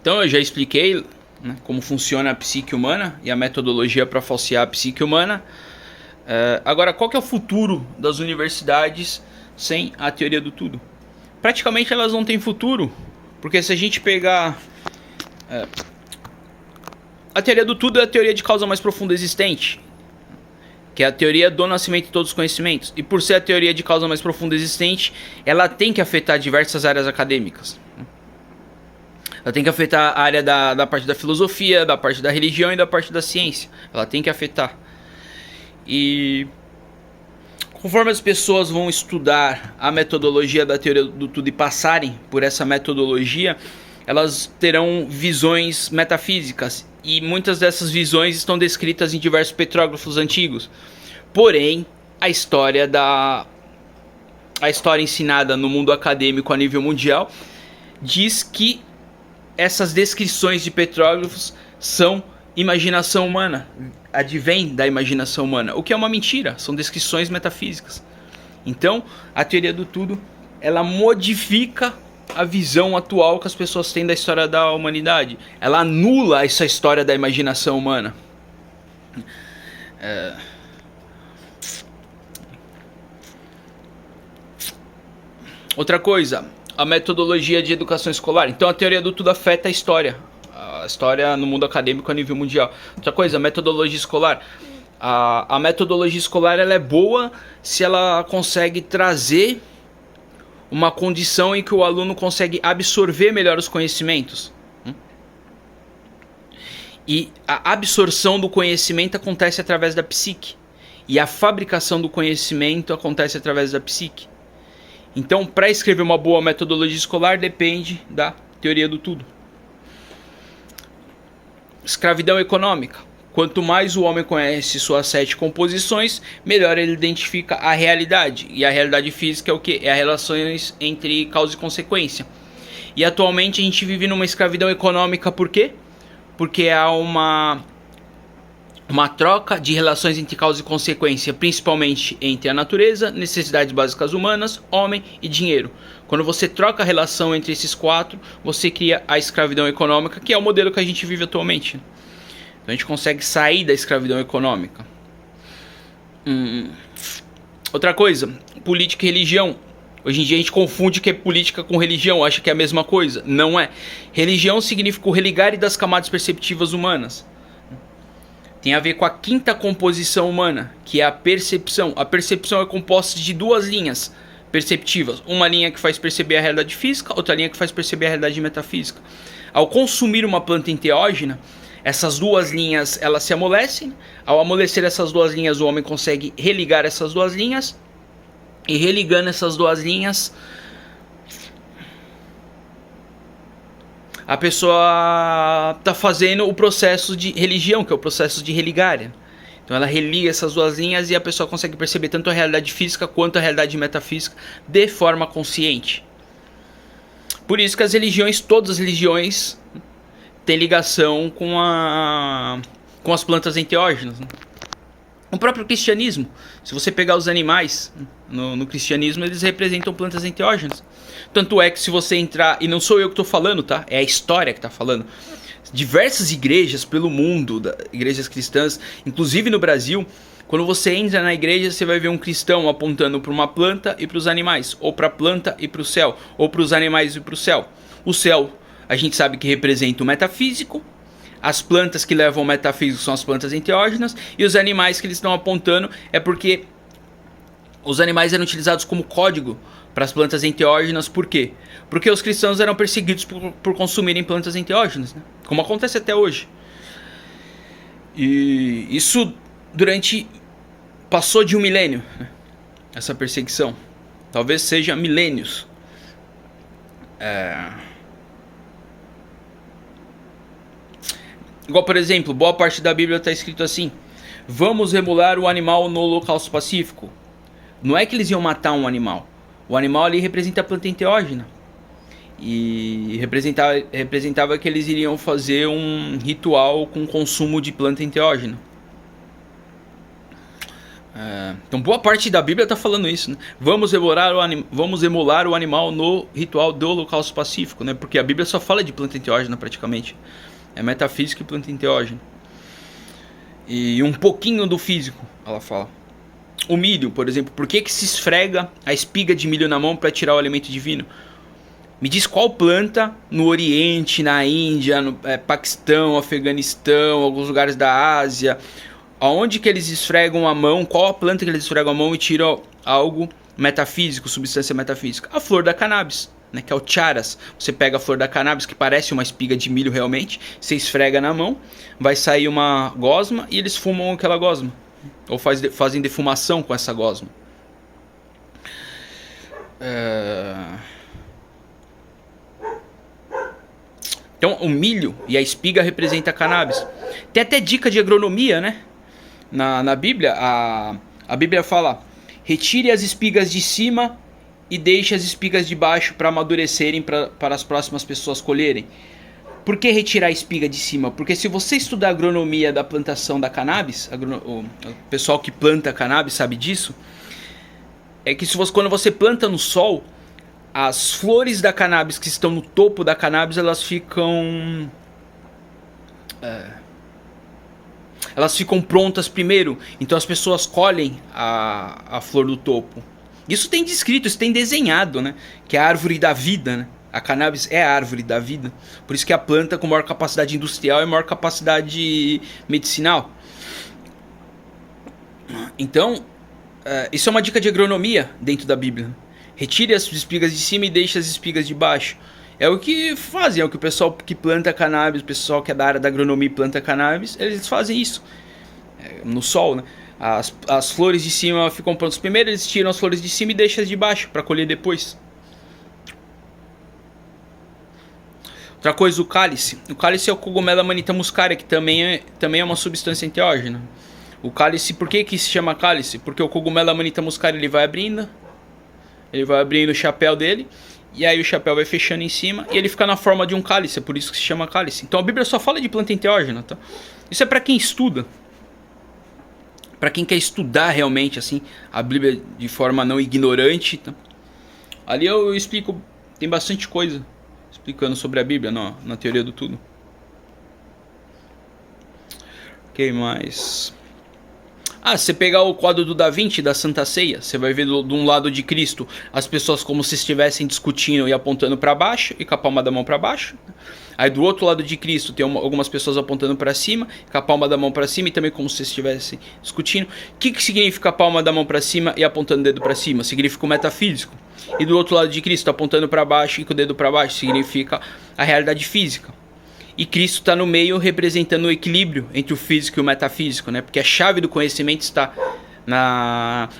Então eu já expliquei, né, como funciona a psique humana e a metodologia para falsear a psique humana. Agora, qual que é o futuro das universidades sem a teoria do tudo? Praticamente elas não têm futuro, porque se a gente pegar... a teoria do tudo é a teoria de causa mais profunda existente, que é a teoria do nascimento de todos os conhecimentos. E por ser a teoria de causa mais profunda existente, ela tem que afetar diversas áreas acadêmicas. Ela tem que afetar a área da parte da filosofia, da parte da religião e da parte da ciência. Ela tem que afetar. E conforme as pessoas vão estudar a metodologia da teoria do tudo e passarem por essa metodologia, elas terão visões metafísicas. E muitas dessas visões estão descritas em diversos petrógrafos antigos. Porém, a história ensinada no mundo acadêmico a nível mundial diz que essas descrições de petrógrafos são imaginação humana, advém da imaginação humana, o que é uma mentira, são descrições metafísicas. Então, a teoria do tudo, ela modifica a visão atual que as pessoas têm da história da humanidade. Ela anula essa história da imaginação humana. Outra coisa, a metodologia de educação escolar. Então a teoria do tudo afeta a história no mundo acadêmico a nível mundial. Outra coisa, a metodologia escolar. A metodologia escolar ela é boa se ela consegue trazer uma condição em que o aluno consegue absorver melhor os conhecimentos. E a absorção do conhecimento acontece através da psique. E a fabricação do conhecimento acontece através da psique. Então, para escrever uma boa metodologia escolar, depende da teoria do tudo. Escravidão econômica. Quanto mais o homem conhece suas 7 composições, melhor ele identifica a realidade. E a realidade física é o quê? É as relações entre causa e consequência. E atualmente a gente vive numa escravidão econômica, por quê? Porque há uma troca de relações entre causa e consequência, principalmente entre a natureza, necessidades básicas humanas, homem e dinheiro. Quando você troca a relação entre esses 4, você cria a escravidão econômica, que é o modelo que a gente vive atualmente. Então a gente consegue sair da escravidão econômica. Outra coisa, política e religião. Hoje em dia a gente confunde que é política com religião, acha que é a mesma coisa. Não é. Religião significa o religar das camadas perceptivas humanas. Tem a ver com a 5ª composição humana, que é a percepção. A percepção é composta de 2 linhas perceptivas. Uma linha que faz perceber a realidade física, outra linha que faz perceber a realidade metafísica. Ao consumir uma planta enteógena, essas 2 linhas elas se amolecem. Ao amolecer essas 2 linhas, o homem consegue religar essas 2 linhas. E religando essas 2 linhas, a pessoa está fazendo o processo de religião, que é o processo de religar. Então ela religa essas 2 linhas e a pessoa consegue perceber tanto a realidade física quanto a realidade metafísica de forma consciente. Por isso que as religiões, todas as religiões, têm ligação com as plantas enteógenas. O próprio cristianismo, se você pegar os animais no cristianismo, eles representam plantas enteógenas. Tanto é que se você entrar, e não sou eu que estou falando, tá? É a história que está falando. Diversas igrejas pelo mundo, igrejas cristãs, inclusive no Brasil, quando você entra na igreja, você vai ver um cristão apontando para uma planta e para os animais, ou para a planta e para o céu, ou para os animais e para o céu. O céu, a gente sabe que representa o metafísico. As plantas que levam ao metafísico são as plantas enteógenas. E os animais que eles estão apontando é porque os animais eram utilizados como código para as plantas enteógenas. Por quê? Porque os cristãos eram perseguidos por consumirem plantas enteógenas, né? Como acontece até hoje. E isso passou de 1 milênio, né? Essa perseguição. Talvez seja milênios. Igual, por exemplo, boa parte da Bíblia está escrito assim: vamos remolar o animal no holocausto pacífico. Não é que eles iam matar um animal. O animal ali representa a planta enteógena. E representava que eles iriam fazer um ritual com consumo de planta enteógena. Então boa parte da Bíblia está falando isso, né? Vamos emular o animal no ritual do holocausto pacífico, né? Porque a Bíblia só fala de planta enteógena praticamente. É metafísica e planta enteógena. E um pouquinho do físico, ela fala. O milho, por exemplo, por que se esfrega a espiga de milho na mão para tirar o alimento divino? Me diz qual planta no Oriente, na Índia, no Paquistão, Afeganistão, alguns lugares da Ásia, aonde que eles esfregam a mão, qual a planta que eles esfregam a mão e tiram algo metafísico, substância metafísica? A flor da cannabis, né, que é o charas. Você pega a flor da cannabis, que parece uma espiga de milho realmente, você esfrega na mão, vai sair uma gosma e eles fumam aquela gosma. Ou fazem defumação com essa gosma. Então o milho e a espiga representam a cannabis. Tem até dica de agronomia, né? Na Bíblia, a Bíblia fala: retire as espigas de cima e deixe as espigas de baixo para amadurecerem para as próximas pessoas colherem. Por que retirar a espiga de cima? Porque se você estudar a agronomia da plantação da cannabis, o pessoal que planta cannabis sabe disso, é que quando você planta no sol, as flores da cannabis que estão no topo da cannabis, elas ficam prontas primeiro. Então as pessoas colhem a flor do topo. Isso tem descrito, isso tem desenhado, né? Que é a árvore da vida, né? A cannabis é a árvore da vida. Por isso que é a planta com maior capacidade industrial e maior capacidade medicinal. Então, isso é uma dica de agronomia dentro da Bíblia. Retire as espigas de cima e deixe as espigas de baixo. É o que fazem, é o que o pessoal que planta cannabis, o pessoal que é da área da agronomia e planta cannabis, eles fazem isso. No sol, né? As flores de cima ficam prontas primeiro, eles tiram as flores de cima e deixam as de baixo para colher depois. Outra coisa, o cálice. O cálice é o cogumelo Amanita muscaria, que também é uma substância enteógena. O cálice, por que se chama cálice? Porque o cogumelo Amanita muscaria ele vai abrindo o chapéu dele, e aí o chapéu vai fechando em cima, e ele fica na forma de um cálice, é por isso que se chama cálice. Então a Bíblia só fala de planta enteógena, tá? Isso é para quem estuda. Para quem quer estudar realmente assim a Bíblia de forma não ignorante, tá? Ali eu explico, tem bastante coisa explicando sobre a Bíblia na teoria do tudo. Ok, mais... se você pegar o quadro do Da Vinci da Santa Ceia, você vai ver de um lado de Cristo as pessoas como se estivessem discutindo e apontando para baixo e com a palma da mão para baixo. Aí do outro lado de Cristo tem algumas pessoas apontando para cima, com a palma da mão para cima e também como se estivessem discutindo. O que significa a palma da mão para cima e apontando o dedo para cima? Significa o metafísico. E do outro lado de Cristo apontando para baixo e com o dedo para baixo significa a realidade física. E Cristo está no meio representando o equilíbrio entre o físico e o metafísico, né? Porque a chave do conhecimento está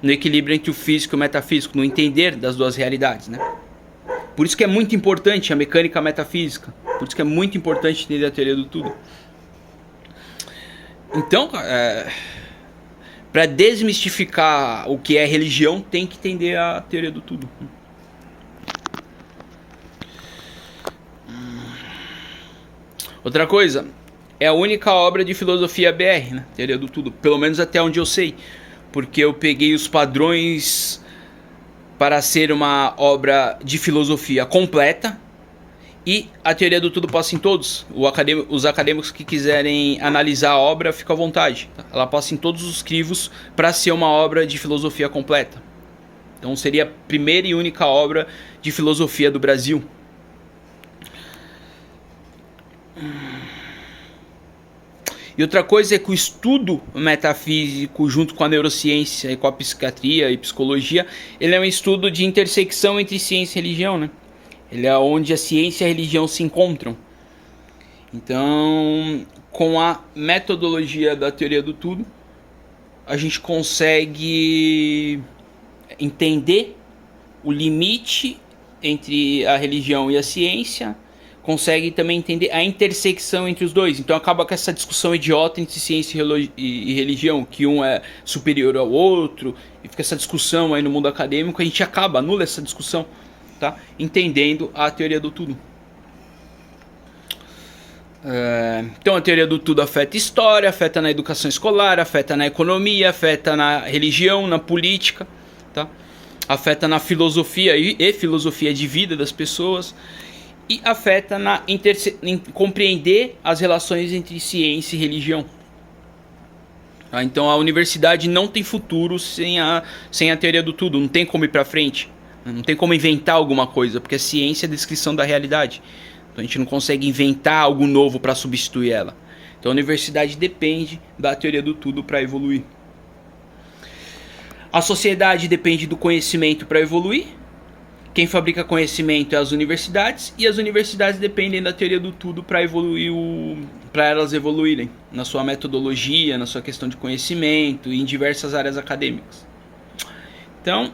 no equilíbrio entre o físico e o metafísico, no entender das duas realidades, né? Por isso que é muito importante a mecânica metafísica. Por isso que é muito importante entender a teoria do tudo. Então, para desmistificar o que é religião, tem que entender a teoria do tudo. Outra coisa, é a única obra de filosofia BR, né? Teoria do tudo, pelo menos até onde eu sei. Porque eu peguei os padrões para ser uma obra de filosofia completa. E a teoria do tudo passa em todos. Os acadêmicos que quiserem analisar a obra, fica à vontade. Tá? Ela passa em todos os crivos para ser uma obra de filosofia completa. Então seria a primeira e única obra de filosofia do Brasil. E outra coisa é que o estudo metafísico, junto com a neurociência e com a psiquiatria e psicologia, ele é um estudo de intersecção entre ciência e religião, né? Ele é onde a ciência e a religião se encontram. Então, com a metodologia da teoria do tudo, a gente consegue entender o limite entre a religião e a ciência, consegue também entender a intersecção entre os dois. Então acaba com essa discussão idiota entre ciência e religião, que um é superior ao outro, e fica essa discussão aí no mundo acadêmico, a gente anula essa discussão, tá? Entendendo a teoria do tudo. Então a teoria do tudo afeta história, afeta na educação escolar, afeta na economia, afeta na religião, na política, tá? Afeta na filosofia e filosofia de vida das pessoas, e afeta em compreender as relações entre ciência e religião. Tá? Então a universidade não tem futuro sem a teoria do tudo, não tem como ir para frente, não tem como inventar alguma coisa, porque a ciência é a descrição da realidade. Então a gente não consegue inventar algo novo para substituir ela. Então a universidade depende da teoria do tudo para evoluir. A sociedade depende do conhecimento para evoluir. Quem fabrica conhecimento é as universidades, e as universidades dependem da teoria do tudo para evoluir, para elas evoluírem na sua metodologia, na sua questão de conhecimento e em diversas áreas acadêmicas. Então,